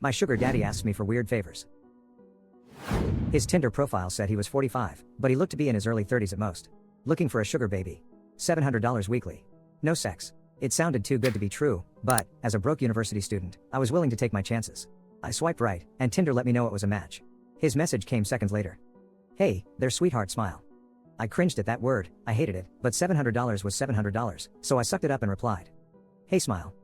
My sugar daddy asks me for weird favors. His Tinder profile said he was 45, but he looked to be in his early 30s at most. Looking for a sugar baby. $700 weekly. No sex. It sounded too good to be true, but, as a broke university student, I was willing to take my chances. I swiped right, and Tinder let me know it was a match. His message came seconds later. Hey, there's sweetheart smile. I cringed at that word, I hated it, but $700 was $700, so I sucked it up and replied. Hey smile.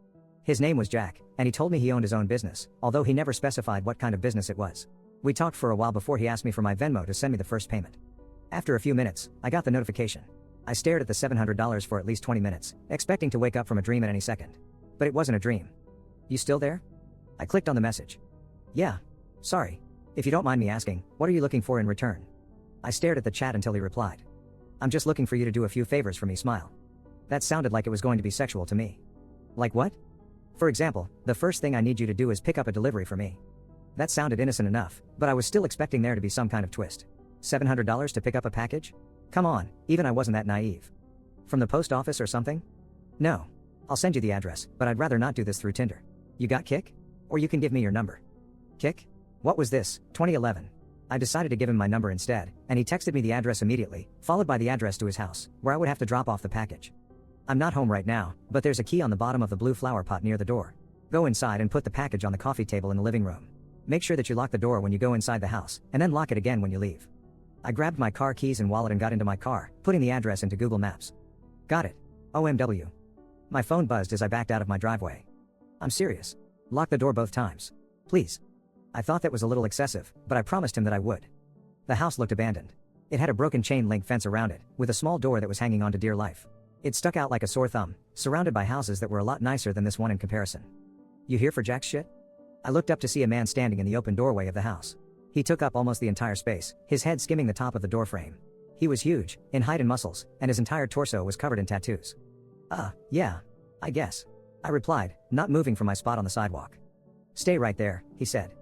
His name was Jack, and he told me he owned his own business, although he never specified what kind of business it was. We talked for a while before he asked me for my Venmo to send me the first payment. After a few minutes, I got the notification. I stared at the $700 for at least 20 minutes, expecting to wake up from a dream at any second. But it wasn't a dream. You still there? I clicked on the message. Yeah. Sorry. If you don't mind me asking, what are you looking for in return? I stared at the chat until he replied. I'm just looking for you to do a few favors for me, smile. That sounded like it was going to be sexual to me. Like what? For example, the first thing I need you to do is pick up a delivery for me. That sounded innocent enough, but I was still expecting there to be some kind of twist. $700 to pick up a package? Come on, even I wasn't that naive. From the post office or something? No. I'll send you the address, but I'd rather not do this through Tinder. You got Kik? Or you can give me your number. Kik? What was this, 2011? I decided to give him my number instead, and he texted me the address immediately, followed by the address to his house, where I would have to drop off the package. I'm not home right now, but there's a key on the bottom of the blue flower pot near the door. Go inside and put the package on the coffee table in the living room. Make sure that you lock the door when you go inside the house, and then lock it again when you leave. I grabbed my car keys and wallet and got into my car, putting the address into Google Maps. Got it. OMW. My phone buzzed as I backed out of my driveway. I'm serious. Lock the door both times. Please. I thought that was a little excessive, but I promised him that I would. The house looked abandoned. It had a broken chain link fence around it, with a small door that was hanging on to dear life. It stuck out like a sore thumb, surrounded by houses that were a lot nicer than this one in comparison. You here for Jack's shit? I looked up to see a man standing in the open doorway of the house. He took up almost the entire space, his head skimming the top of the doorframe. He was huge, in height and muscles, and his entire torso was covered in tattoos. Yeah, I guess. I replied, not moving from my spot on the sidewalk. Stay right there, he said.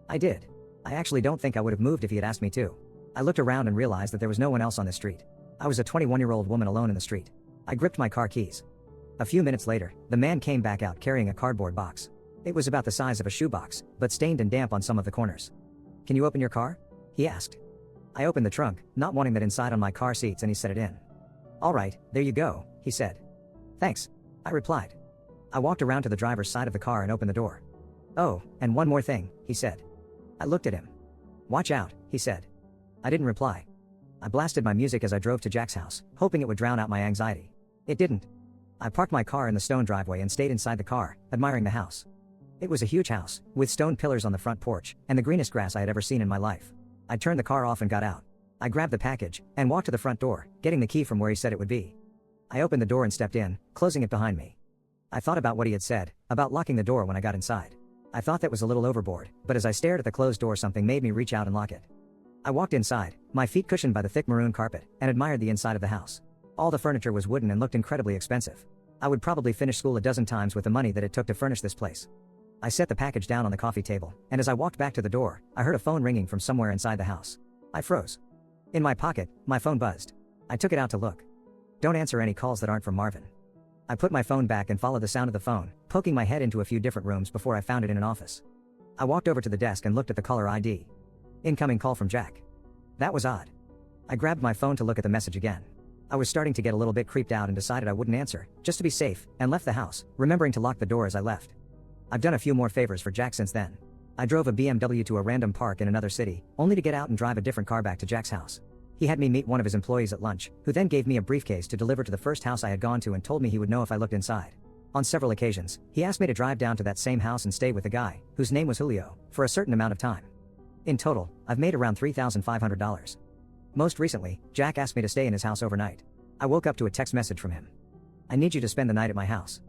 I did. I actually don't think I would have moved if he had asked me to. I looked around and realized that there was no one else on the street. I was a 21-year-old woman alone in the street. I gripped my car keys. A few minutes later, the man came back out carrying a cardboard box. It was about the size of a shoebox, but stained and damp on some of the corners. Can you open your car? He asked. I opened the trunk, not wanting that inside on my car seats, and he set it in. All right, there you go, he said. Thanks, I replied. I walked around to the driver's side of the car and opened the door. Oh, and one more thing, he said. I looked at him. Watch out, he said. I didn't reply. I blasted my music as I drove to Jack's house, hoping it would drown out my anxiety. It didn't. I parked my car in the stone driveway and stayed inside the car, admiring the house. It was a huge house, with stone pillars on the front porch, and the greenest grass I had ever seen in my life. I turned the car off and got out. I grabbed the package, and walked to the front door, getting the key from where he said it would be. I opened the door and stepped in, closing it behind me. I thought about what he had said, about locking the door when I got inside. I thought that was a little overboard, but as I stared at the closed door, something made me reach out and lock it. I walked inside, my feet cushioned by the thick maroon carpet, and admired the inside of the house. All the furniture was wooden and looked incredibly expensive. I would probably finish school a dozen times with the money that it took to furnish this place. I set the package down on the coffee table, and as I walked back to the door, I heard a phone ringing from somewhere inside the house. I froze. In my pocket, my phone buzzed. I took it out to look. Don't answer any calls that aren't from Marvin. I put my phone back and followed the sound of the phone, poking my head into a few different rooms before I found it in an office. I walked over to the desk and looked at the caller ID. Incoming call from Jack. That was odd. I grabbed my phone to look at the message again. I was starting to get a little bit creeped out and decided I wouldn't answer, just to be safe, and left the house, remembering to lock the door as I left. I've done a few more favors for Jack since then. I drove a BMW to a random park in another city, only to get out and drive a different car back to Jack's house. He had me meet one of his employees at lunch, who then gave me a briefcase to deliver to the first house I had gone to and told me he would know if I looked inside. On several occasions, he asked me to drive down to that same house and stay with the guy, whose name was Julio, for a certain amount of time. In total, I've made around $3,500. Most recently, Jack asked me to stay in his house overnight. I woke up to a text message from him. I need you to spend the night at my house.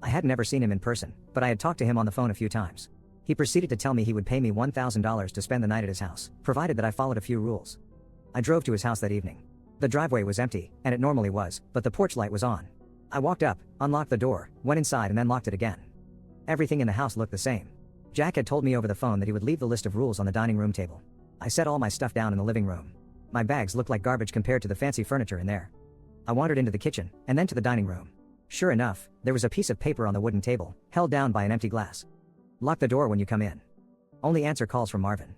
I had never seen him in person, but I had talked to him on the phone a few times. He proceeded to tell me he would pay me $1,000 to spend the night at his house, provided that I followed a few rules. I drove to his house that evening. The driveway was empty, and it normally was, but the porch light was on. I walked up, unlocked the door, went inside and then locked it again. Everything in the house looked the same. Jack had told me over the phone that he would leave the list of rules on the dining room table. I set all my stuff down in the living room. My bags looked like garbage compared to the fancy furniture in there. I wandered into the kitchen, and then to the dining room. Sure enough, there was a piece of paper on the wooden table, held down by an empty glass. Lock the door when you come in. Only answer calls from Marvin.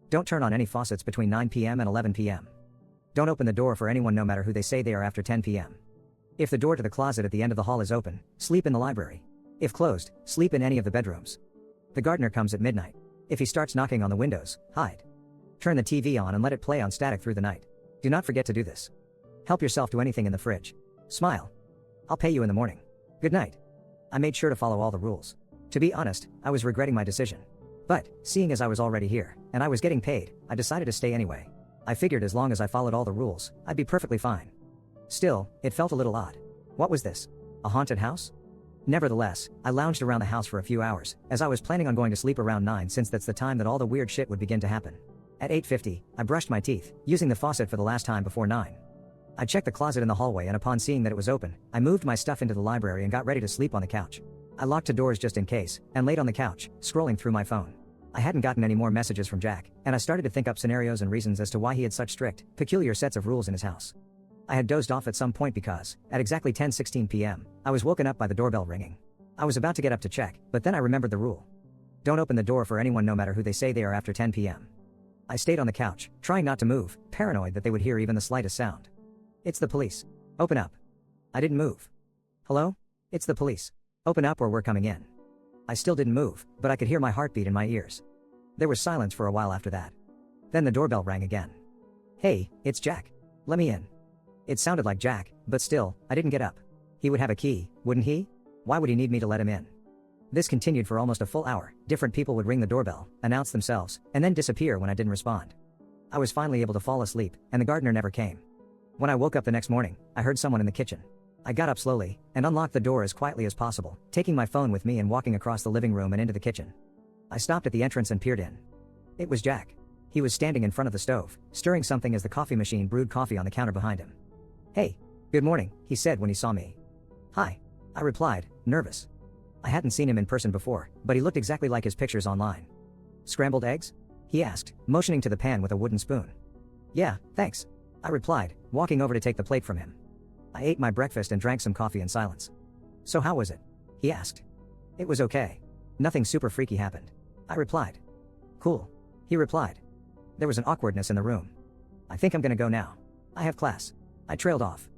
Don't turn on any faucets between 9 p.m. and 11 p.m. Don't open the door for anyone no matter who they say they are after 10 p.m. If the door to the closet at the end of the hall is open, sleep in the library. If closed, sleep in any of the bedrooms. The gardener comes at midnight. If he starts knocking on the windows, hide. Turn the TV on and let it play on static through the night. Do not forget to do this. Help yourself to anything in the fridge. Smile. I'll pay you in the morning. Good night. I made sure to follow all the rules. To be honest, I was regretting my decision. But, seeing as I was already here, and I was getting paid, I decided to stay anyway. I figured as long as I followed all the rules, I'd be perfectly fine. Still, it felt a little odd. What was this? A haunted house? Nevertheless, I lounged around the house for a few hours, as I was planning on going to sleep around 9 since that's the time that all the weird shit would begin to happen. At 8:50, I brushed my teeth, using the faucet for the last time before 9. I checked the closet in the hallway and upon seeing that it was open, I moved my stuff into the library and got ready to sleep on the couch. I locked the doors just in case, and laid on the couch, scrolling through my phone. I hadn't gotten any more messages from Jack, and I started to think up scenarios and reasons as to why he had such strict, peculiar sets of rules in his house. I had dozed off at some point because, at exactly 10:16 p.m., I was woken up by the doorbell ringing. I was about to get up to check, but then I remembered the rule. Don't open the door for anyone no matter who they say they are after 10 p.m. I stayed on the couch, trying not to move, paranoid that they would hear even the slightest sound. It's the police. Open up. I didn't move. Hello? It's the police. Open up or we're coming in. I still didn't move, but I could hear my heartbeat in my ears. There was silence for a while after that. Then the doorbell rang again. Hey, it's Jack. Let me in. It sounded like Jack, but still, I didn't get up. He would have a key, wouldn't he? Why would he need me to let him in? This continued for almost a full hour. Different people would ring the doorbell, announce themselves, and then disappear when I didn't respond. I was finally able to fall asleep, and the gardener never came. When I woke up the next morning, I heard someone in the kitchen. I got up slowly, and unlocked the door as quietly as possible, taking my phone with me and walking across the living room and into the kitchen. I stopped at the entrance and peered in. It was Jack. He was standing in front of the stove, stirring something as the coffee machine brewed coffee on the counter behind him. Hey, good morning, he said when he saw me. Hi, I replied, nervous. I hadn't seen him in person before, but he looked exactly like his pictures online. Scrambled eggs? He asked, motioning to the pan with a wooden spoon. Yeah, thanks, I replied, walking over to take the plate from him. I ate my breakfast and drank some coffee in silence. So how was it? He asked. It was okay. Nothing super freaky happened. I replied. Cool. He replied. There was an awkwardness in the room. I think I'm gonna go now. I have class. I trailed off.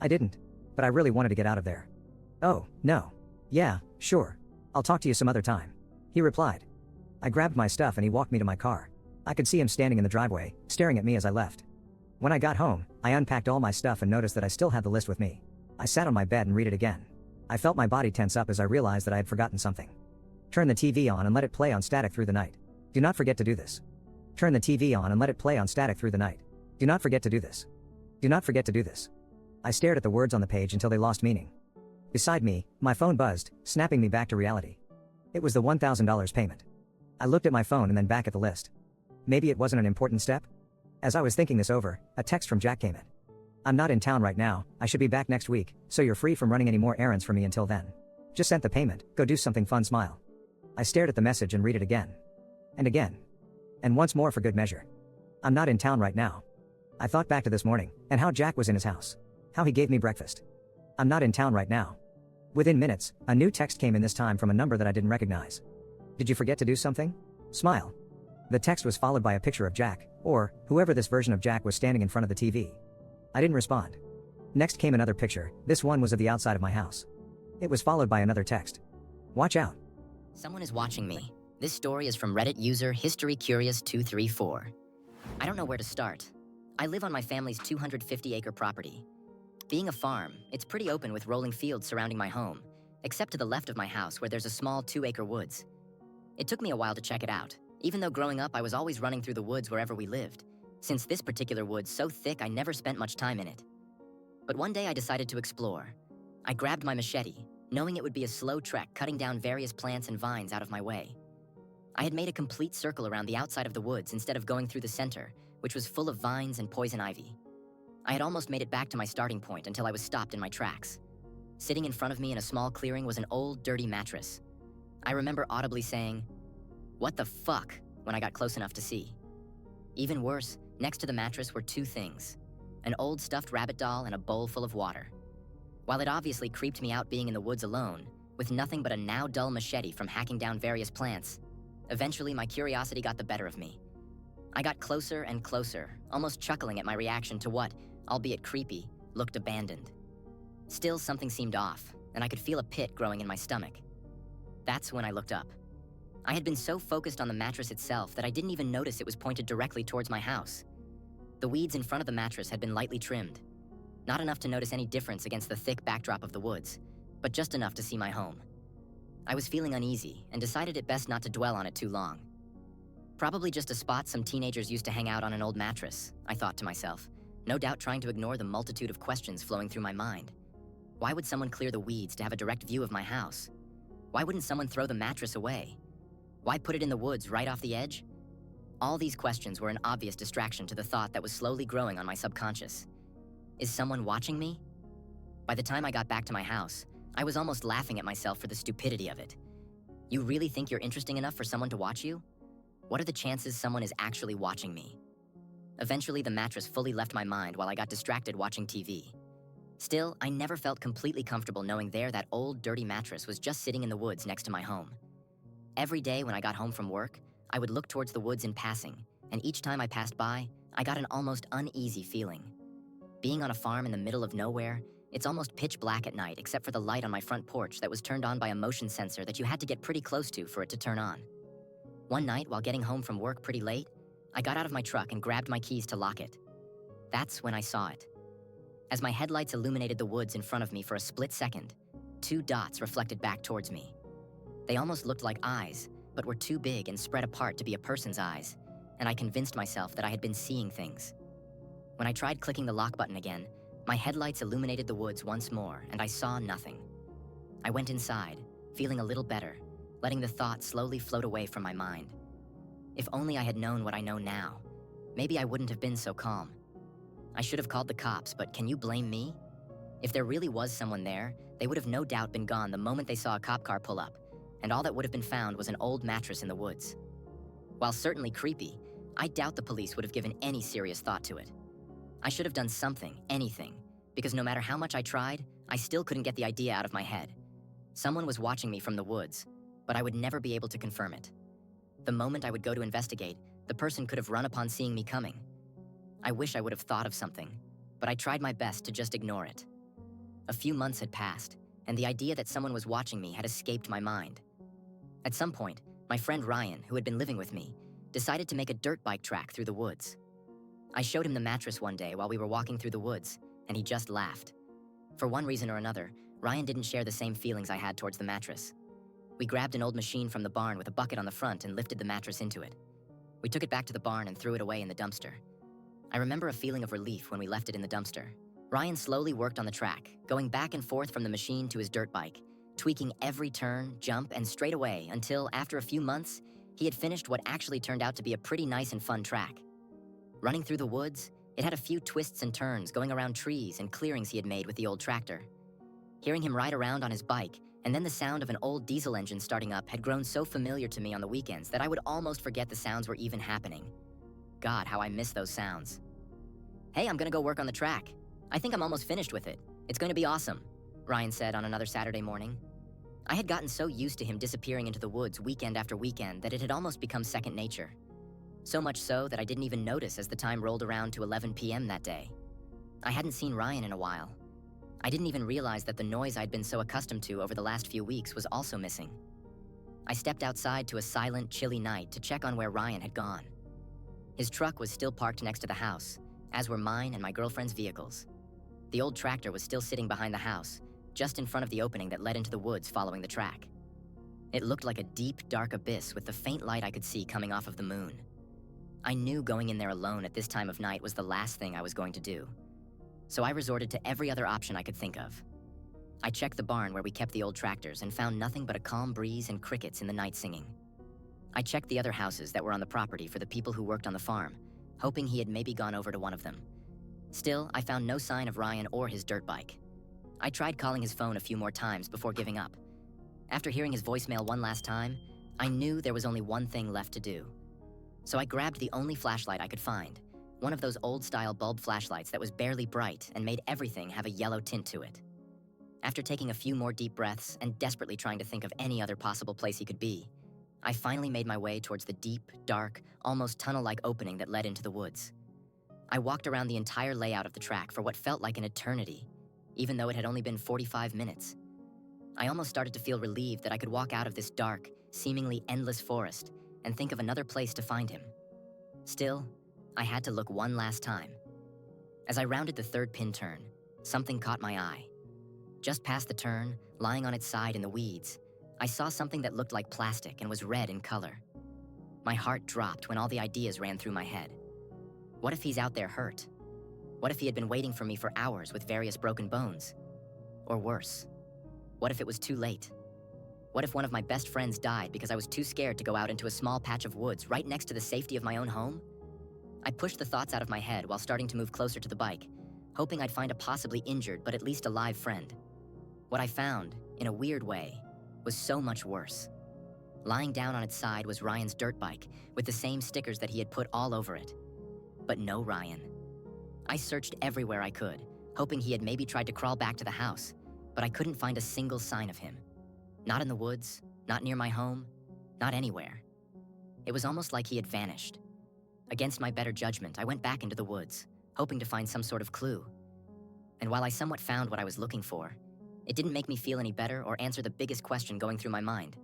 I didn't. But I really wanted to get out of there. Oh, no. Yeah, sure. I'll talk to you some other time. He replied. I grabbed my stuff and he walked me to my car. I could see him standing in the driveway, staring at me as I left. When I got home, I unpacked all my stuff and noticed that I still had the list with me. I sat on my bed and read it again. I felt my body tense up as I realized that I had forgotten something. Turn the TV on and let it play on static through the night. Do not forget to do this. Turn the TV on and let it play on static through the night. Do not forget to do this. Do not forget to do this. I stared at the words on the page until they lost meaning. Beside me, my phone buzzed, snapping me back to reality. It was the $1,000 payment. I looked at my phone and then back at the list. Maybe it wasn't an important step? As I was thinking this over, a text from Jack came in. I'm not in town right now, I should be back next week, so you're free from running any more errands for me until then. Just sent the payment, go do something fun, smile. I stared at the message and read it again. And again. And once more for good measure. I'm not in town right now. I thought back to this morning, and how Jack was in his house. How he gave me breakfast. I'm not in town right now. Within minutes, a new text came in, this time from a number that I didn't recognize. Did you forget to do something? Smile. The text was followed by a picture of Jack, or whoever this version of Jack was, standing in front of the TV. I didn't respond. Next came another picture. This one was of the outside of my house. It was followed by another text. Watch out. Someone is watching me. This story is from Reddit user HistoryCurious234. I don't know where to start. I live on my family's 250-acre property. Being a farm, it's pretty open with rolling fields surrounding my home, except to the left of my house where there's a small 2-acre woods. It took me a while to check it out, even though growing up I was always running through the woods wherever we lived, since this particular wood's so thick I never spent much time in it. But one day I decided to explore. I grabbed my machete, knowing it would be a slow trek cutting down various plants and vines out of my way. I had made a complete circle around the outside of the woods instead of going through the center, which was full of vines and poison ivy. I had almost made it back to my starting point until I was stopped in my tracks. Sitting in front of me in a small clearing was an old, dirty mattress. I remember audibly saying, "What the fuck?" when I got close enough to see. Even worse, next to the mattress were two things: an old stuffed rabbit doll and a bowl full of water. While it obviously creeped me out being in the woods alone, with nothing but a now dull machete from hacking down various plants, Eventually, my curiosity got the better of me. I got closer and closer, almost chuckling at my reaction to what, albeit creepy, looked abandoned. Still, something seemed off, and I could feel a pit growing in my stomach. That's when I looked up. I had been so focused on the mattress itself that I didn't even notice it was pointed directly towards my house. The weeds in front of the mattress had been lightly trimmed. Not enough to notice any difference against the thick backdrop of the woods, but just enough to see my home. I was feeling uneasy and decided it best not to dwell on it too long. Probably just a spot some teenagers used to hang out on an old mattress, I thought to myself, no doubt trying to ignore the multitude of questions flowing through my mind. Why would someone clear the weeds to have a direct view of my house? Why wouldn't someone throw the mattress away? Why put it in the woods right off the edge? All these questions were an obvious distraction to the thought that was slowly growing on my subconscious. Is someone watching me? By the time I got back to my house, I was almost laughing at myself for the stupidity of it. You really think you're interesting enough for someone to watch you? What are the chances someone is actually watching me? Eventually, the mattress fully left my mind while I got distracted watching TV. Still, I never felt completely comfortable knowing that old, dirty mattress was just sitting in the woods next to my home. Every day when I got home from work, I would look towards the woods in passing, and each time I passed by, I got an almost uneasy feeling. Being on a farm in the middle of nowhere, it's almost pitch black at night except for the light on my front porch that was turned on by a motion sensor that you had to get pretty close to for it to turn on. One night, while getting home from work pretty late, I got out of my truck and grabbed my keys to lock it. That's when I saw it. As my headlights illuminated the woods in front of me for a split second, 2 dots reflected back towards me. They almost looked like eyes, but were too big and spread apart to be a person's eyes, and I convinced myself that I had been seeing things. When I tried clicking the lock button again, my headlights illuminated the woods once more, and I saw nothing. I went inside, feeling a little better, letting the thought slowly float away from my mind. If only I had known what I know now, maybe I wouldn't have been so calm. I should have called the cops, but can you blame me? If there really was someone there, they would have no doubt been gone the moment they saw a cop car pull up, and all that would have been found was an old mattress in the woods. While certainly creepy, I doubt the police would have given any serious thought to it. I should have done something, anything, because no matter how much I tried, I still couldn't get the idea out of my head. Someone was watching me from the woods, but I would never be able to confirm it. The moment I would go to investigate, the person could have run upon seeing me coming. I wish I would have thought of something, but I tried my best to just ignore it. A few months had passed, and the idea that someone was watching me had escaped my mind. At some point, my friend Ryan, who had been living with me, decided to make a dirt bike track through the woods. I showed him the mattress one day while we were walking through the woods, and he just laughed. For one reason or another, Ryan didn't share the same feelings I had towards the mattress. We grabbed an old machine from the barn with a bucket on the front and lifted the mattress into it. We took it back to the barn and threw it away in the dumpster. I remember a feeling of relief when we left it in the dumpster. Ryan slowly worked on the track, going back and forth from the machine to his dirt bike, tweaking every turn, jump, and straight away until, after a few months, he had finished what actually turned out to be a pretty nice and fun track. Running through the woods, it had a few twists and turns going around trees and clearings he had made with the old tractor. Hearing him ride around on his bike, and then the sound of an old diesel engine starting up had grown so familiar to me on the weekends that I would almost forget the sounds were even happening. God, how I miss those sounds. Hey, I'm gonna go work on the track. I think I'm almost finished with it. It's going to be awesome, Ryan said on another Saturday morning. I had gotten so used to him disappearing into the woods weekend after weekend that it had almost become second nature. So much so that I didn't even notice as the time rolled around to 11 p.m. that day. I hadn't seen Ryan in a while. I didn't even realize that the noise I'd been so accustomed to over the last few weeks was also missing. I stepped outside to a silent, chilly night to check on where Ryan had gone. His truck was still parked next to the house, as were mine and my girlfriend's vehicles. The old tractor was still sitting behind the house, just in front of the opening that led into the woods following the track. It looked like a deep, dark abyss with the faint light I could see coming off of the moon. I knew going in there alone at this time of night was the last thing I was going to do. So I resorted to every other option I could think of. I checked the barn where we kept the old tractors and found nothing but a calm breeze and crickets in the night singing. I checked the other houses that were on the property for the people who worked on the farm, hoping he had maybe gone over to one of them. Still, I found no sign of Ryan or his dirt bike. I tried calling his phone a few more times before giving up. After hearing his voicemail one last time, I knew there was only one thing left to do. So I grabbed the only flashlight I could find, one of those old-style bulb flashlights that was barely bright and made everything have a yellow tint to it. After taking a few more deep breaths and desperately trying to think of any other possible place he could be, I finally made my way towards the deep, dark, almost tunnel-like opening that led into the woods. I walked around the entire layout of the track for what felt like an eternity, even though it had only been 45 minutes. I almost started to feel relieved that I could walk out of this dark, seemingly endless forest and think of another place to find him. Still, I had to look one last time. As I rounded the third pin turn, something caught my eye. Just past the turn, lying on its side in the weeds, I saw something that looked like plastic and was red in color. My heart dropped when all the ideas ran through my head. What if he's out there hurt? What if he had been waiting for me for hours with various broken bones? Or worse, what if it was too late? What if one of my best friends died because I was too scared to go out into a small patch of woods right next to the safety of my own home? I pushed the thoughts out of my head while starting to move closer to the bike, hoping I'd find a possibly injured but at least alive friend. What I found, in a weird way, was so much worse. Lying down on its side was Ryan's dirt bike, with the same stickers that he had put all over it. But no Ryan. I searched everywhere I could, hoping he had maybe tried to crawl back to the house, but I couldn't find a single sign of him. Not in the woods, not near my home, not anywhere. It was almost like he had vanished. Against my better judgment, I went back into the woods, hoping to find some sort of clue. And while I somewhat found what I was looking for, it didn't make me feel any better or answer the biggest question going through my mind.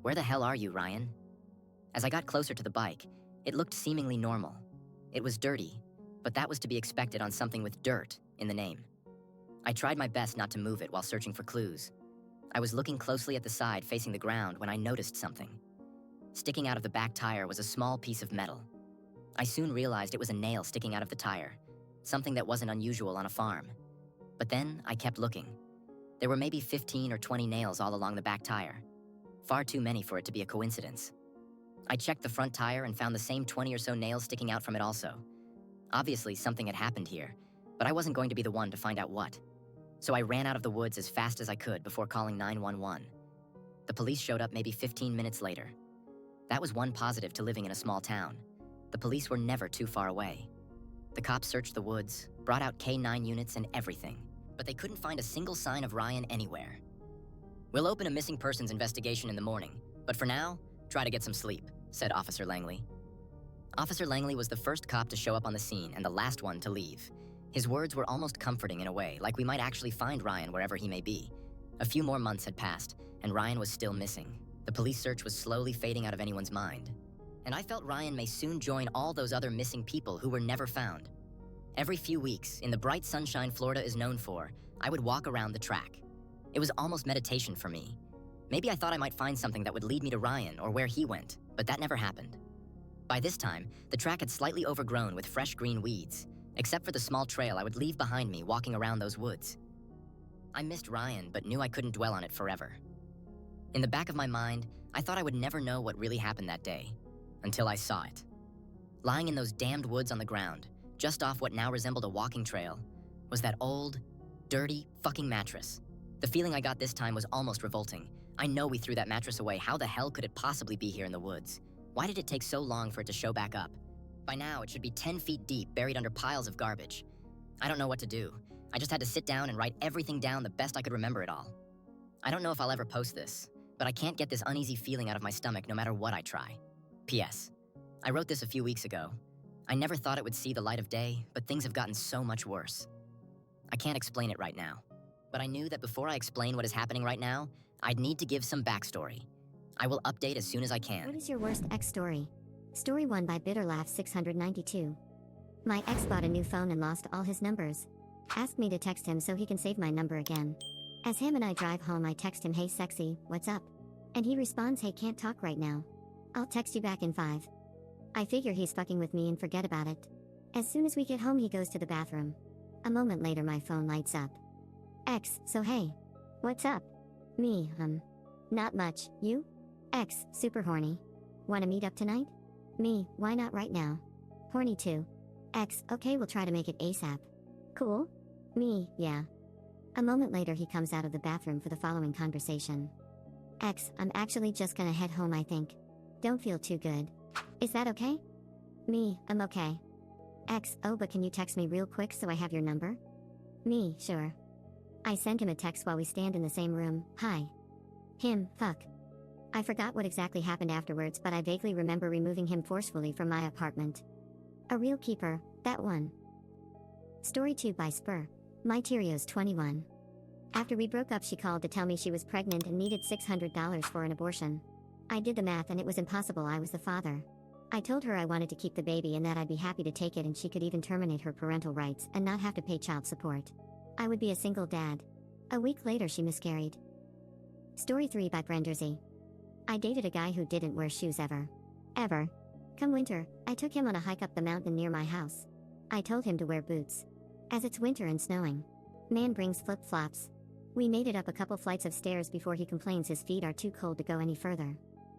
Where the hell are you, Ryan? As I got closer to the bike, it looked seemingly normal. It was dirty, but that was to be expected on something with dirt in the name. I tried my best not to move it while searching for clues. I was looking closely at the side facing the ground when I noticed something. Sticking out of the back tire was a small piece of metal. I soon realized it was a nail sticking out of the tire, something that wasn't unusual on a farm. But then I kept looking. There were maybe 15 or 20 nails all along the back tire. Far too many for it to be a coincidence. I checked the front tire and found the same 20 or so nails sticking out from it also. Obviously, something had happened here, but I wasn't going to be the one to find out what. So I ran out of the woods as fast as I could before calling 911. The police showed up maybe 15 minutes later. That was one positive to living in a small town. The police were never too far away. The cops searched the woods, brought out K9 units and everything, but they couldn't find a single sign of Ryan anywhere. "We'll open a missing persons investigation in the morning, but for now, try to get some sleep," said Officer Langley. Officer Langley was the first cop to show up on the scene and the last one to leave. His words were almost comforting in a way, like we might actually find Ryan wherever he may be. A few more months had passed, and Ryan was still missing. The police search was slowly fading out of anyone's mind. And I felt Ryan may soon join all those other missing people who were never found. Every few weeks, in the bright sunshine Florida is known for, I would walk around the track. It was almost meditation for me. Maybe I thought I might find something that would lead me to Ryan or where he went, but that never happened. By this time, the track had slightly overgrown with fresh green weeds, except for the small trail I would leave behind me walking around those woods. I missed Ryan, but knew I couldn't dwell on it forever. In the back of my mind, I thought I would never know what really happened that day, until I saw it. Lying in those damned woods on the ground, just off what now resembled a walking trail, was that old, dirty, fucking mattress. The feeling I got this time was almost revolting. I know we threw that mattress away. How the hell could it possibly be here in the woods? Why did it take so long for it to show back up? By now, it should be 10 feet deep, buried under piles of garbage. I don't know what to do. I just had to sit down and write everything down the best I could remember it all. I don't know if I'll ever post this, but I can't get this uneasy feeling out of my stomach no matter what I try. P.S. I wrote this a few weeks ago. I never thought it would see the light of day, but things have gotten so much worse. I can't explain it right now, but I knew that before I explain what is happening right now, I'd need to give some backstory. I will update as soon as I can. What is your worst ex story? Story 1 by Bitterlaugh 692. My ex bought a new phone and lost all his numbers. Asked me to text him so he can save my number again. As him and I drive home, I text him, "Hey sexy, what's up?" And he responds, "Hey, can't talk right now. I'll text you back in 5. I figure he's fucking with me and forget about it. As soon as we get home, he goes to the bathroom. A moment later, my phone lights up. X, so hey. What's up? Me, not much. You? X, super horny. Wanna meet up tonight? Me, why not right now? Horny too. X, okay, we'll try to make it ASAP. Cool? Me, yeah. A moment later, he comes out of the bathroom for the following conversation. X, I'm actually just gonna head home, I think. Don't feel too good. Is that okay? Me, I'm okay. X, oh, but can you text me real quick so I have your number? Me, sure. I send him a text while we stand in the same room. Hi. Him, fuck. I forgot what exactly happened afterwards, but I vaguely remember removing him forcefully from my apartment. A real keeper, that one. Story 2 by Spur. My Tyrios 21. After we broke up, she called to tell me she was pregnant and needed $600 for an abortion. I did the math and it was impossible. I was the father. I told her I wanted to keep the baby and that I'd be happy to take it, and she could even terminate her parental rights and not have to pay child support. I would be a single dad. A week later, she miscarried. Story 3 by Brendersy. I dated a guy who didn't wear shoes ever. Ever. Come winter, I took him on a hike up the mountain near my house. I told him to wear boots, as it's winter and snowing. Man brings flip-flops. We made it up a couple flights of stairs before he complains his feet are too cold to go any further.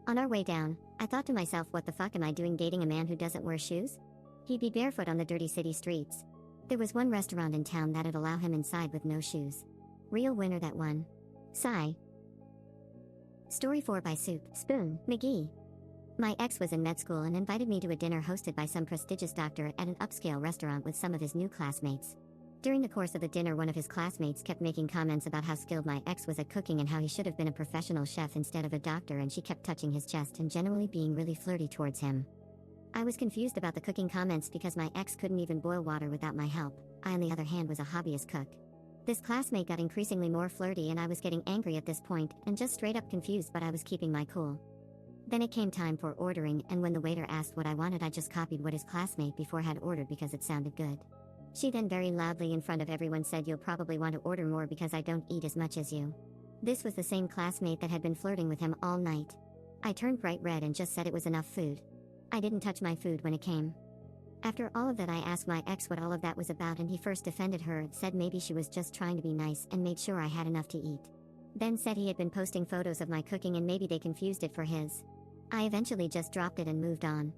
On our way down, I thought to myself, what the fuck am I doing dating a man who doesn't wear shoes? He'd be barefoot on the dirty city streets. There was one restaurant in town that'd allow him inside with no shoes. Real winner, that one. Sigh. Story 4 by Soup Spoon McGee. My ex was in med school and invited me to a dinner hosted by some prestigious doctor at an upscale restaurant with some of his new classmates. During the course of the dinner, one of his classmates kept making comments about how skilled my ex was at cooking and how he should have been a professional chef instead of a doctor, and she kept touching his chest and generally being really flirty towards him. I was confused about the cooking comments because my ex couldn't even boil water without my help. I, on the other hand, was a hobbyist cook. This classmate got increasingly more flirty and I was getting angry at this point and just straight up confused, but I was keeping my cool. Then it came time for ordering, and when the waiter asked what I wanted, I just copied what his classmate before had ordered because it sounded good. She then very loudly in front of everyone said, "You'll probably want to order more because I don't eat as much as you." This was the same classmate that had been flirting with him all night. I turned bright red and just said it was enough food. I didn't touch my food when it came. After all of that, I asked my ex what all of that was about, and he first defended her, said maybe she was just trying to be nice and made sure I had enough to eat. Then said he had been posting photos of my cooking and maybe they confused it for his. I eventually just dropped it and moved on.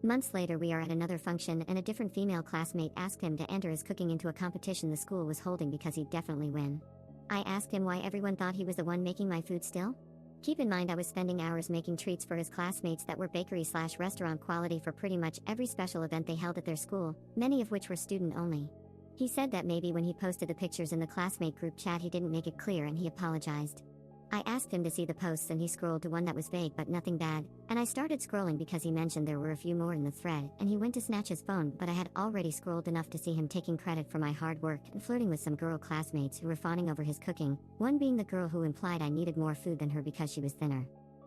Months later, we are at another function and a different female classmate asked him to enter his cooking into a competition the school was holding because he'd definitely win. I asked him why everyone thought he was the one making my food still. Keep in mind I was spending hours making treats for his classmates that were bakery/restaurant quality for pretty much every special event they held at their school, many of which were student only. He said that maybe when he posted the pictures in the classmate group chat he didn't make it clear and he apologized. I asked him to see the posts and he scrolled to one that was vague but nothing bad, and I started scrolling because he mentioned there were a few more in the thread, and he went to snatch his phone, but I had already scrolled enough to see him taking credit for my hard work and flirting with some girl classmates who were fawning over his cooking, one being the girl who implied I needed more food than her because she was thinner.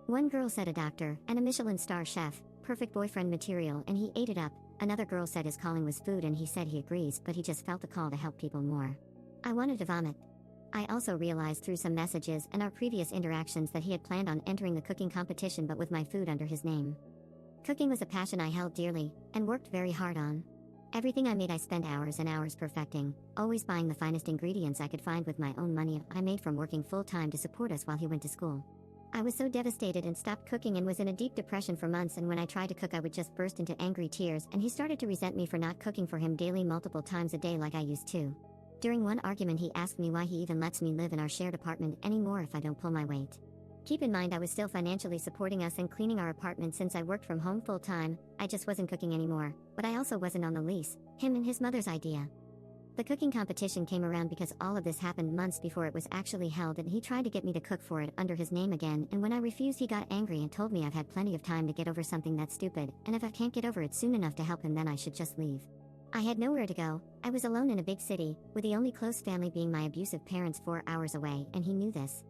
One girl said a doctor and a Michelin star chef, perfect boyfriend material, and he ate it up. Another girl said his calling was food and he said he agrees, but he just felt the call to help people more. I wanted to vomit. I also realized through some messages and our previous interactions that he had planned on entering the cooking competition but with my food under his name. Cooking was a passion I held dearly and worked very hard on. Everything I made I spent hours and hours perfecting, always buying the finest ingredients I could find with my own money I made from working full-time to support us while he went to school. I was so devastated and stopped cooking and was in a deep depression for months, and when I tried to cook I would just burst into angry tears, and he started to resent me for not cooking for him daily multiple times a day like I used to. During one argument he asked me why he even lets me live in our shared apartment anymore if I don't pull my weight. Keep in mind I was still financially supporting us and cleaning our apartment since I worked from home full time. I just wasn't cooking anymore, but I also wasn't on the lease, him and his mother's idea. The cooking competition came around because all of this happened months before it was actually held, and he tried to get me to cook for it under his name again, and when I refused he got angry and told me I've had plenty of time to get over something that's stupid, and if I can't get over it soon enough to help him then I should just leave. I had nowhere to go. I was alone in a big city, with the only close family being my abusive parents 4 hours away, and he knew this.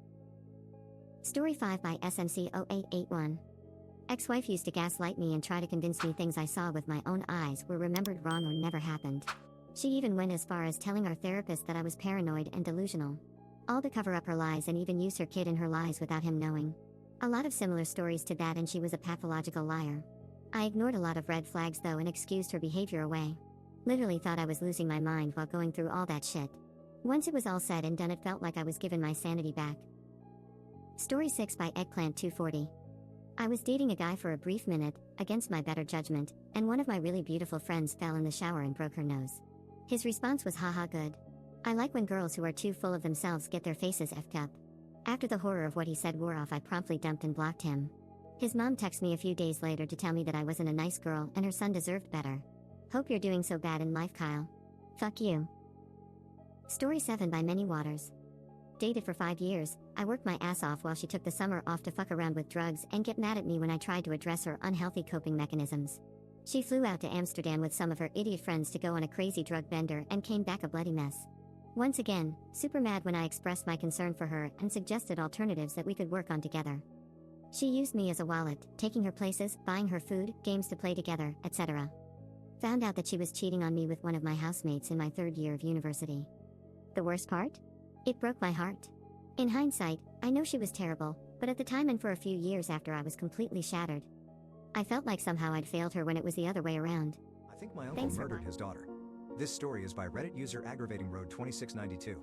Story 5 by SMC0881. Ex-wife used to gaslight me and try to convince me things I saw with my own eyes were remembered wrong or never happened. She even went as far as telling our therapist that I was paranoid and delusional. All to cover up her lies and even use her kid in her lies without him knowing. A lot of similar stories to that, and she was a pathological liar. I ignored a lot of red flags though and excused her behavior away. Literally thought I was losing my mind while going through all that shit. Once it was all said and done it felt like I was given my sanity back. Story 6 by Eggplant240. I was dating a guy for a brief minute, against my better judgment, and one of my really beautiful friends fell in the shower and broke her nose. His response was haha good. I like when girls who are too full of themselves get their faces effed up. After the horror of what he said wore off I promptly dumped and blocked him. His mom texted me a few days later to tell me that I wasn't a nice girl and her son deserved better. Hope you're doing so bad in life, Kyle. Fuck you. Story 7 by Many Waters. Dated for 5 years, I worked my ass off while she took the summer off to fuck around with drugs and get mad at me when I tried to address her unhealthy coping mechanisms. She flew out to Amsterdam with some of her idiot friends to go on a crazy drug bender and came back a bloody mess. Once again, super mad when I expressed my concern for her and suggested alternatives that we could work on together. She used me as a wallet, taking her places, buying her food, games to play together, etc. Found out that she was cheating on me with one of my housemates in my 3rd year of university. The worst part? It broke my heart. In hindsight, I know she was terrible, but at the time and for a few years after, I was completely shattered. I felt like somehow I'd failed her when it was the other way around. I think my uncle murdered his daughter. This story is by Reddit user aggravating road 2692.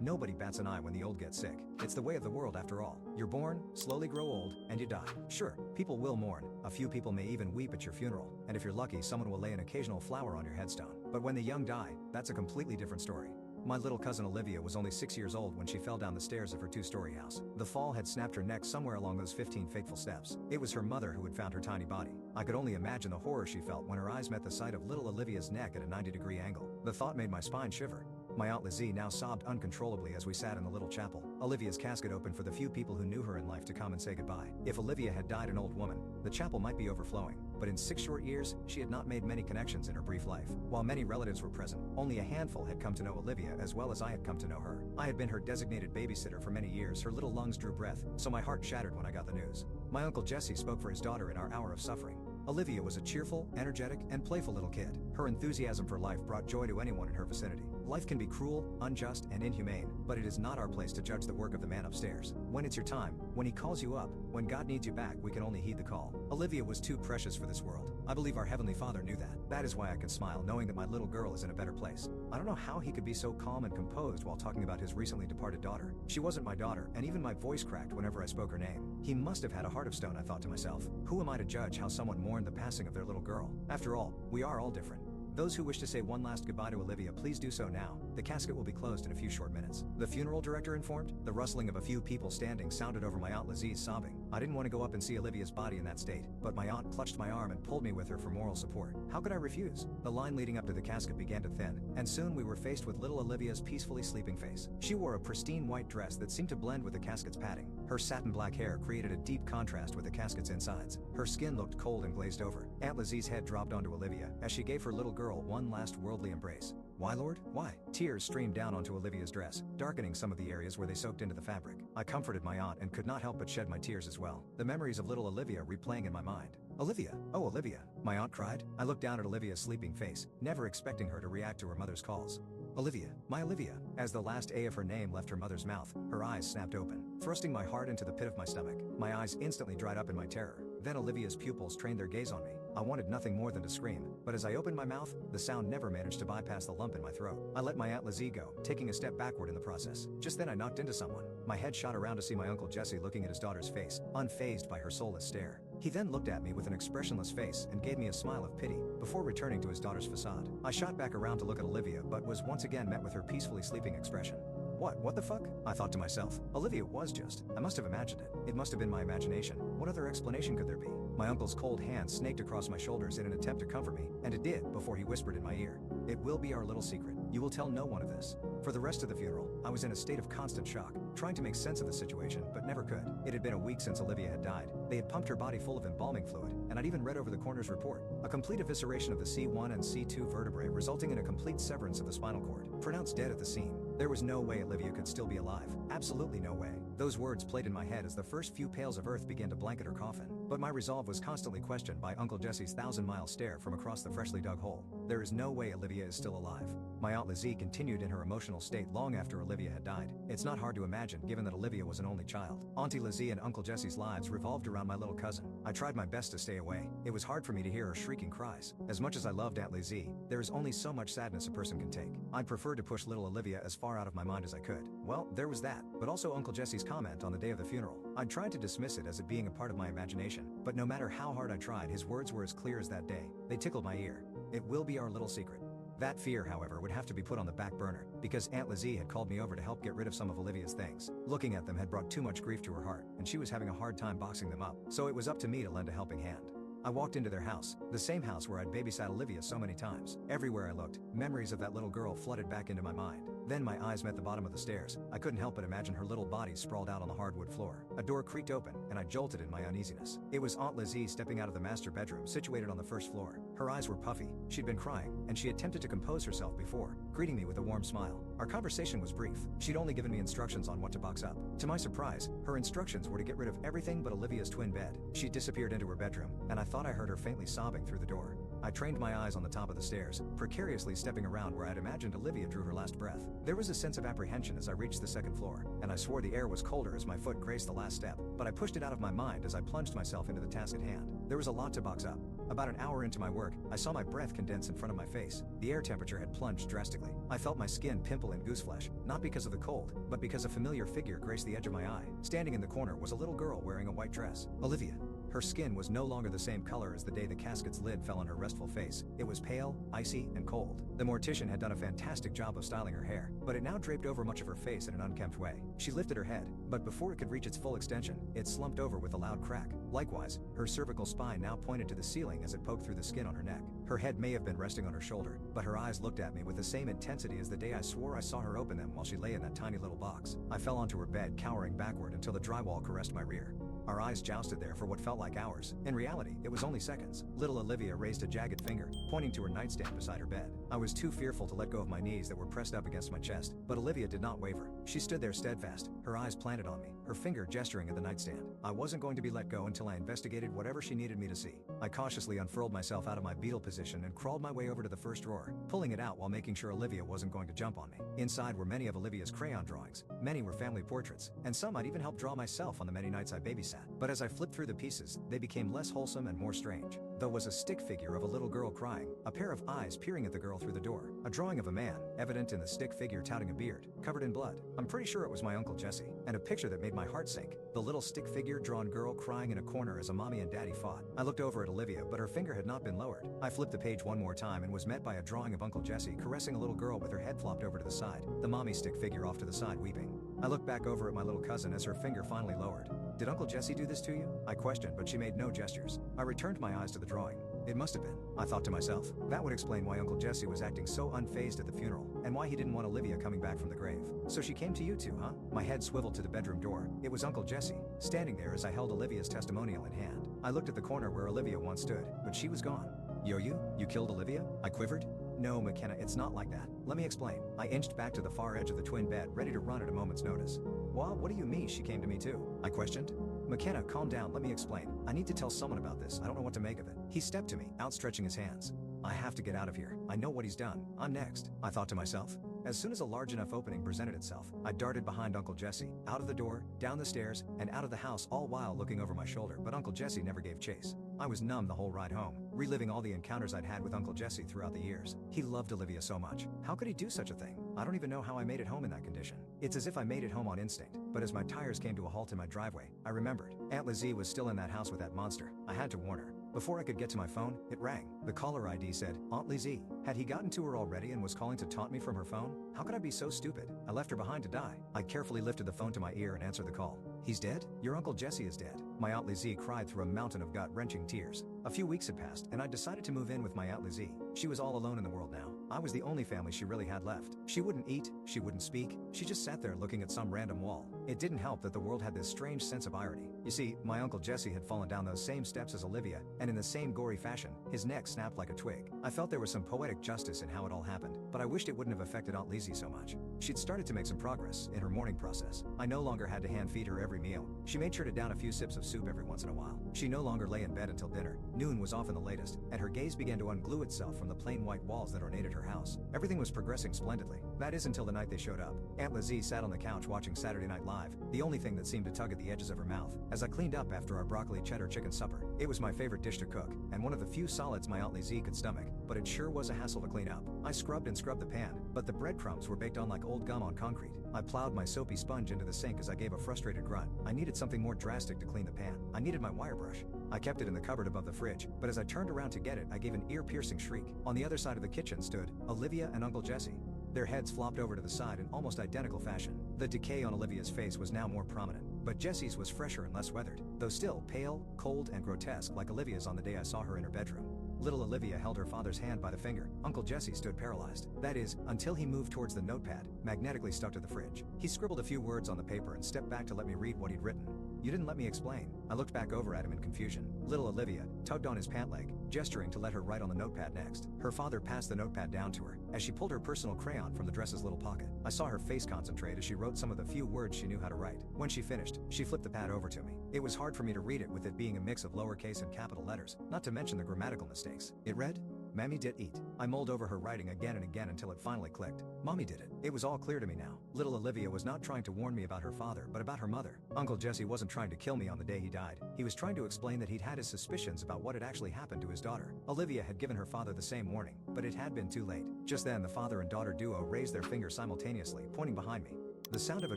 Nobody bats an eye when the old get sick. It's the way of the world after all. You're born, slowly grow old, and you die. Sure, people will mourn. A few people may even weep at your funeral, and if you're lucky, someone will lay an occasional flower on your headstone. But when the young die, that's a completely different story. My little cousin Olivia was only 6 years old when she fell down the stairs of her 2-story house. The fall had snapped her neck somewhere along those 15 fateful steps. It was her mother who had found her tiny body. I could only imagine the horror she felt when her eyes met the sight of little Olivia's neck at a 90-degree angle. The thought made my spine shiver. My Aunt Lizzie now sobbed uncontrollably as we sat in the little chapel. Olivia's casket opened for the few people who knew her in life to come and say goodbye. If Olivia had died an old woman, the chapel might be overflowing. But in 6 short years, she had not made many connections in her brief life. While many relatives were present, only a handful had come to know Olivia as well as I had come to know her. I had been her designated babysitter for many years. Her little lungs drew breath, so my heart shattered when I got the news. My Uncle Jesse spoke for his daughter in our hour of suffering. Olivia was a cheerful, energetic, and playful little kid. Her enthusiasm for life brought joy to anyone in her vicinity. Life can be cruel, unjust, and inhumane, but it is not our place to judge the work of the man upstairs. When it's your time, when he calls you up, when God needs you back, we can only heed the call. Olivia was too precious for this world. I believe our Heavenly Father knew that. That is why I can smile knowing that my little girl is in a better place. I don't know how he could be so calm and composed while talking about his recently departed daughter. She wasn't my daughter, and even my voice cracked whenever I spoke her name. He must have had a heart of stone, I thought to myself. Who am I to judge how someone mourned the passing of their little girl? After all, we are all different. Those who wish to say one last goodbye to Olivia, please do so now. The casket will be closed in a few short minutes. The funeral director informed. The rustling of a few people standing sounded over my Aunt Lizzie's sobbing. I didn't want to go up and see Olivia's body in that state, but my aunt clutched my arm and pulled me with her for moral support. How could I refuse? The line leading up to the casket began to thin, and soon we were faced with little Olivia's peacefully sleeping face. She wore a pristine white dress that seemed to blend with the casket's padding. Her satin black hair created a deep contrast with the casket's insides. Her skin looked cold and glazed over. Aunt Lizzie's head dropped onto Olivia as she gave her little girl one last worldly embrace. Why, Lord? Why? Tears streamed down onto Olivia's dress, darkening some of the areas where they soaked into the fabric. I comforted my aunt and could not help but shed my tears as well, the memories of little Olivia replaying in my mind. Olivia! Oh, Olivia! My aunt cried. I looked down at Olivia's sleeping face, never expecting her to react to her mother's calls. Olivia, my Olivia. As the last A of her name left her mother's mouth, her eyes snapped open, thrusting my heart into the pit of my stomach. My eyes instantly dried up in my terror. Then Olivia's pupils trained their gaze on me. I wanted nothing more than to scream, but as I opened my mouth, the sound never managed to bypass the lump in my throat. I let my Aunt Lizzie go, taking a step backward in the process. Just then I knocked into someone. My head shot around to see my Uncle Jesse looking at his daughter's face, unfazed by her soulless stare. He then looked at me with an expressionless face and gave me a smile of pity, before returning to his daughter's facade. I shot back around to look at Olivia, but was once again met with her peacefully sleeping expression. What the fuck? I thought to myself. Olivia was just. I must have imagined it. It must have been my imagination. What other explanation could there be? My uncle's cold hand snaked across my shoulders in an attempt to comfort me, and it did before he whispered in my ear. It will be our little secret. You will tell no one of this. For the rest of the funeral, I was in a state of constant shock, trying to make sense of the situation, but never could. It had been a week since Olivia had died. They had pumped her body full of embalming fluid, and I'd even read over the coroner's report. A complete evisceration of the C1 and C2 vertebrae, resulting in a complete severance of the spinal cord. Pronounced dead at the scene. There was no way Olivia could still be alive. Absolutely no way. Those words played in my head as the first few pails of earth began to blanket her coffin. But my resolve was constantly questioned by Uncle Jesse's 1,000-mile stare from across the freshly dug hole. There is no way Olivia is still alive. My Aunt Lizzie continued in her emotional state long after Olivia had died. It's not hard to imagine, given that Olivia was an only child. Auntie Lizzie and Uncle Jesse's lives revolved around my little cousin. I tried my best to stay away. It was hard for me to hear her shrieking cries. As much as I loved Aunt Lizzie, there is only so much sadness a person can take. I'd prefer to push little Olivia as far out of my mind as I could. Well, there was that, but also Uncle Jesse's comment on the day of the funeral. I'd tried to dismiss it as it being a part of my imagination, but no matter how hard I tried, his words were as clear as that day. They tickled my ear. It will be our little secret. That fear, however, would have to be put on the back burner, because Aunt Lizzie had called me over to help get rid of some of Olivia's things. Looking at them had brought too much grief to her heart, and she was having a hard time boxing them up, so it was up to me to lend a helping hand. I walked into their house, the same house where I'd babysat Olivia so many times. Everywhere I looked, memories of that little girl flooded back into my mind. Then my eyes met the bottom of the stairs. I couldn't help but imagine her little body sprawled out on the hardwood floor. A door creaked open, and I jolted in my uneasiness. It was Aunt Lizzie stepping out of the master bedroom situated on the first floor. Her eyes were puffy, she'd been crying, and she attempted to compose herself before, greeting me with a warm smile. Our conversation was brief. She'd only given me instructions on what to box up. To my surprise, her instructions were to get rid of everything but Olivia's twin bed. She disappeared into her bedroom, and I thought I heard her faintly sobbing through the door. I trained my eyes on the top of the stairs, precariously stepping around where I'd imagined Olivia drew her last breath. There was a sense of apprehension as I reached the second floor, and I swore the air was colder as my foot graced the last step, but I pushed it out of my mind as I plunged myself into the task at hand. There was a lot to box up. About an hour into my work, I saw my breath condense in front of my face. The air temperature had plunged drastically. I felt my skin pimple and gooseflesh, not because of the cold, but because a familiar figure graced the edge of my eye. Standing in the corner was a little girl wearing a white dress. Olivia. Her skin was no longer the same color as the day the casket's lid fell on her restful face. It was pale, icy, and cold. The mortician had done a fantastic job of styling her hair, but it now draped over much of her face in an unkempt way. She lifted her head, but before it could reach its full extension, it slumped over with a loud crack. Likewise, her cervical spine now pointed to the ceiling as it poked through the skin on her neck. Her head may have been resting on her shoulder, but her eyes looked at me with the same intensity as the day I swore I saw her open them while she lay in that tiny little box. I fell onto her bed, cowering backward until the drywall caressed my rear. Our eyes jousted there for what felt like hours. In reality, it was only seconds. Little Olivia raised a jagged finger, pointing to her nightstand beside her bed. I was too fearful to let go of my knees that were pressed up against my chest, but Olivia did not waver. She stood there steadfast, her eyes planted on me, her finger gesturing at the nightstand. I wasn't going to be let go until I investigated whatever she needed me to see. I cautiously unfurled myself out of my beetle position and crawled my way over to the first drawer, pulling it out while making sure Olivia wasn't going to jump on me. Inside were many of Olivia's crayon drawings. Many were family portraits, and some I'd even helped draw myself on the many nights I babysat. But as I flipped through the pieces, they became less wholesome and more strange. There was a stick figure of a little girl crying, a pair of eyes peering at the girl through the door, a drawing of a man, evident in the stick figure touting a beard, covered in blood. I'm pretty sure it was my Uncle Jesse, and a picture that made my heart sink. The little stick figure drawn girl crying in a corner as a mommy and daddy fought. I looked over at Olivia, but her finger had not been lowered. I flipped the page one more time and was met by a drawing of Uncle Jesse caressing a little girl with her head flopped over to the side, the mommy stick figure off to the side weeping. I looked back over at my little cousin as her finger finally lowered. Did Uncle Jesse do this to you? I questioned, but she made no gestures. I returned my eyes to the drawing. It must have been. I thought to myself. That would explain why Uncle Jesse was acting so unfazed at the funeral, and why he didn't want Olivia coming back from the grave. So she came to you two, huh? My head swiveled to the bedroom door. It was Uncle Jesse, standing there as I held Olivia's testimonial in hand. I looked at the corner where Olivia once stood, but she was gone. You killed Olivia? I quivered. No, McKenna, it's not like that. Let me explain. I inched back to the far edge of the twin bed, ready to run at a moment's notice. Well, what do you mean she came to me too? I questioned. McKenna, calm down, let me explain. I need to tell someone about this, I don't know what to make of it. He stepped to me, outstretching his hands. I have to get out of here. I know what he's done. I'm next, I thought to myself. As soon as a large enough opening presented itself, I darted behind Uncle Jesse, out of the door, down the stairs, and out of the house, all while looking over my shoulder, but Uncle Jesse never gave chase. I was numb the whole ride home, reliving all the encounters I'd had with Uncle Jesse throughout the years. He loved Olivia so much. How could he do such a thing? I don't even know how I made it home in that condition. It's as if I made it home on instinct, but as my tires came to a halt in my driveway, I remembered. Aunt Lizzie was still in that house with that monster. I had to warn her. Before I could get to my phone, it rang. The caller ID said, Aunt Lizzie. Had he gotten to her already and was calling to taunt me from her phone? How could I be so stupid? I left her behind to die. I carefully lifted the phone to my ear and answered the call. He's dead? Your Uncle Jesse is dead. My Aunt Lizzie cried through a mountain of gut-wrenching tears. A few weeks had passed, and I decided to move in with my Aunt Lizzie. She was all alone in the world now. I was the only family she really had left. She wouldn't eat, she wouldn't speak, she just sat there looking at some random wall. It didn't help that the world had this strange sense of irony. You see, my Uncle Jesse had fallen down those same steps as Olivia, and in the same gory fashion, his neck snapped like a twig. I felt there was some poetic justice in how it all happened, but I wished it wouldn't have affected Aunt Lizzie so much. She'd started to make some progress in her mourning process. I no longer had to hand feed her every meal. She made sure to down a few sips of soup every once in a while. She no longer lay in bed until dinner. Noon was often the latest, and her gaze began to unglue itself from the plain white walls that ornated her house. Everything was progressing splendidly. That is until the night they showed up. Aunt Lizzie sat on the couch watching Saturday Night Live, the only thing that seemed to tug at the edges of her mouth. As I cleaned up after our broccoli cheddar chicken supper, it was my favorite dish to cook, and one of the few solids my Aunt Lizzie could stomach, but it sure was a hassle to clean up. I scrubbed and scrubbed the pan, but the breadcrumbs were baked on like old gum on concrete. I plowed my soapy sponge into the sink as I gave a frustrated grunt. I needed something more drastic to clean the pan. I needed my wire brush. I kept it in the cupboard above the fridge, but as I turned around to get it, I gave an ear-piercing shriek. On the other side of the kitchen stood Olivia and Uncle Jesse. Their heads flopped over to the side in almost identical fashion. The decay on Olivia's face was now more prominent, but Jesse's was fresher and less weathered, though still pale, cold, and grotesque like Olivia's on the day I saw her in her bedroom. Little Olivia held her father's hand by the finger. Uncle Jesse stood paralyzed. That is, until he moved towards the notepad, magnetically stuck to the fridge. He scribbled a few words on the paper and stepped back to let me read what he'd written. "You didn't let me explain." I looked back over at him in confusion. Little Olivia tugged on his pant leg, gesturing to let her write on the notepad next. Her father passed the notepad down to her, as she pulled her personal crayon from the dress's little pocket. I saw her face concentrate as she wrote some of the few words she knew how to write. When she finished, she flipped the pad over to me. It was hard for me to read it with it being a mix of lowercase and capital letters, not to mention the grammatical mistakes. It read, "Mammy did eat." I mulled over her writing again and again until it finally clicked. Mommy did it. It was all clear to me now. Little Olivia was not trying to warn me about her father, but about her mother. Uncle Jesse wasn't trying to kill me on the day he died. He was trying to explain that he'd had his suspicions about what had actually happened to his daughter. Olivia had given her father the same warning, but it had been too late. Just then, the father and daughter duo raised their fingers simultaneously, pointing behind me. The sound of a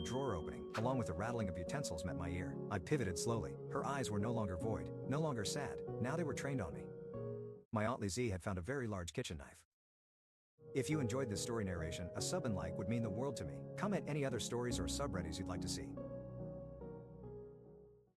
drawer opening, along with the rattling of utensils, met my ear. I pivoted slowly. Her eyes were no longer void, no longer sad. Now they were trained on me. My Aunt Lizzie had found a very large kitchen knife. If you enjoyed this story narration, a sub and like would mean the world to me. Comment any other stories or subreddits you'd like to see.